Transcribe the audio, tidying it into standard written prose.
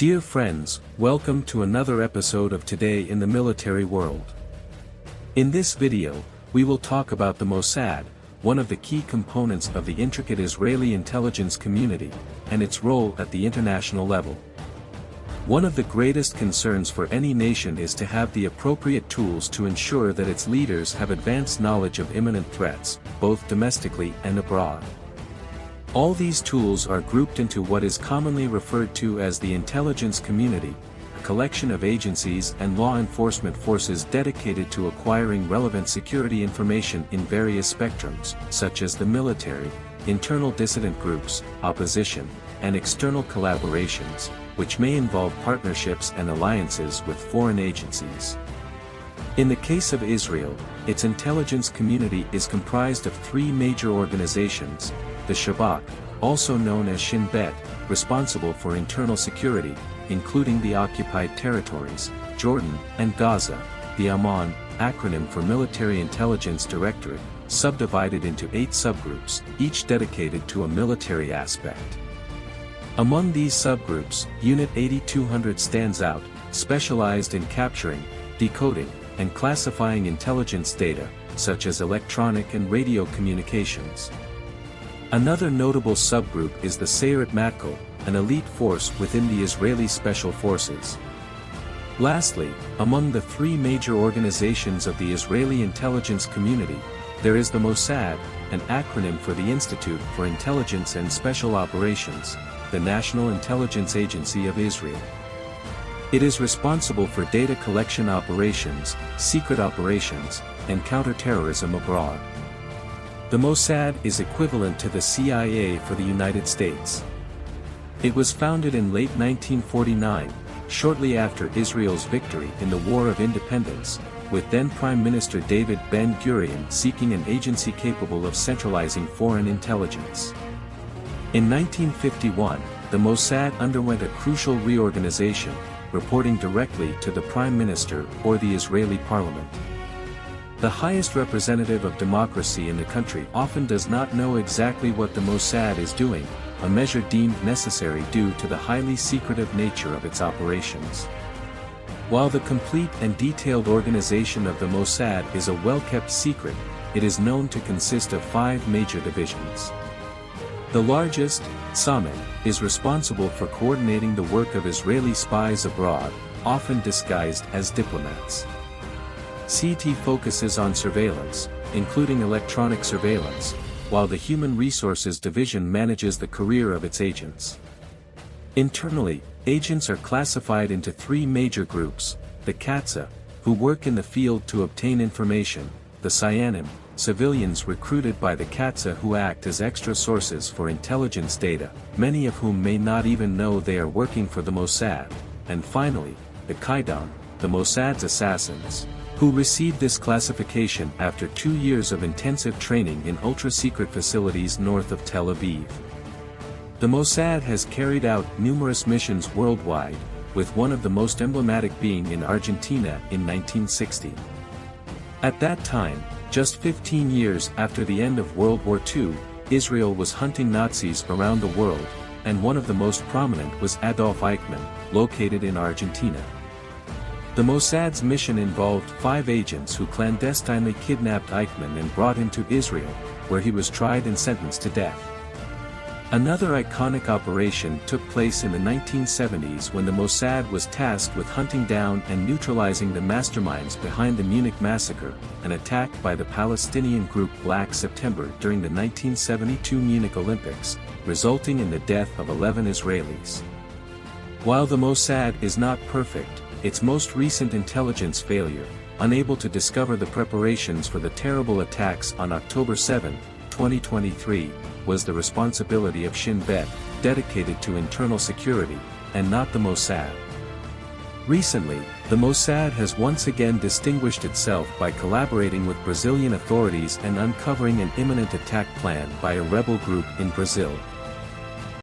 Dear friends, welcome to another episode of Today in the Military World. In this video, we will talk about the Mossad, one of the key components of the intricate Israeli intelligence community, and its role at the international level. One of the greatest concerns for any nation is to have the appropriate tools to ensure that its leaders have advanced knowledge of imminent threats, both domestically and abroad. All these tools are grouped into what is commonly referred to as the intelligence community, a collection of agencies and law enforcement forces dedicated to acquiring relevant security information in various spectrums, such as the military, internal dissident groups, opposition, and external collaborations, which may involve partnerships and alliances with foreign agencies. In the case of Israel, its intelligence community is comprised of three major organizations: the Shabak, also known as Shin Bet, responsible for internal security, including the occupied territories, Jordan, and Gaza; the Amman, acronym for Military Intelligence Directorate, subdivided into 8 subgroups, each dedicated to a military aspect. Among these subgroups, Unit 8200 stands out, specialized in capturing, decoding, and classifying intelligence data, such as electronic and radio communications. Another notable subgroup is the Sayeret Matkal, an elite force within the Israeli Special Forces. Lastly, among the 3 major organizations of the Israeli intelligence community, there is the Mossad, an acronym for the Institute for Intelligence and Special Operations, the National Intelligence Agency of Israel. It is responsible for data collection operations, secret operations, and counterterrorism abroad. The Mossad is equivalent to the CIA for the United States. It was founded in late 1949, shortly after Israel's victory in the War of Independence, with then Prime Minister David Ben-Gurion seeking an agency capable of centralizing foreign intelligence. In 1951, the Mossad underwent a crucial reorganization, reporting directly to the Prime Minister or the Israeli Parliament. The highest representative of democracy in the country often does not know exactly what the Mossad is doing, a measure deemed necessary due to the highly secretive nature of its operations. While the complete and detailed organization of the Mossad is a well-kept secret, it is known to consist of 5 major divisions. The largest, Samet, is responsible for coordinating the work of Israeli spies abroad, often disguised as diplomats. CT focuses on surveillance, including electronic surveillance, while the Human Resources Division manages the career of its agents. Internally, agents are classified into 3 major groups: the Katsa, who work in the field to obtain information; the Sayanim, civilians recruited by the Katsa who act as extra sources for intelligence data, many of whom may not even know they are working for the Mossad; and finally, the Qaidam, the Mossad's assassins, who received this classification after 2 years of intensive training in ultra-secret facilities north of Tel Aviv. The Mossad has carried out numerous missions worldwide, with one of the most emblematic being in Argentina in 1960. At that time, just 15 years after the end of World War II, Israel was hunting Nazis around the world, and one of the most prominent was Adolf Eichmann, located in Argentina. The Mossad's mission involved 5 agents who clandestinely kidnapped Eichmann and brought him to Israel, where he was tried and sentenced to death. Another iconic operation took place in the 1970s when the Mossad was tasked with hunting down and neutralizing the masterminds behind the Munich massacre, an attack by the Palestinian group Black September during the 1972 Munich Olympics, resulting in the death of 11 Israelis. While the Mossad is not perfect, its most recent intelligence failure, unable to discover the preparations for the terrible attacks on October 7, 2023, was the responsibility of Shin Bet, dedicated to internal security, and not the Mossad. Recently, the Mossad has once again distinguished itself by collaborating with Brazilian authorities and uncovering an imminent attack plan by a rebel group in Brazil.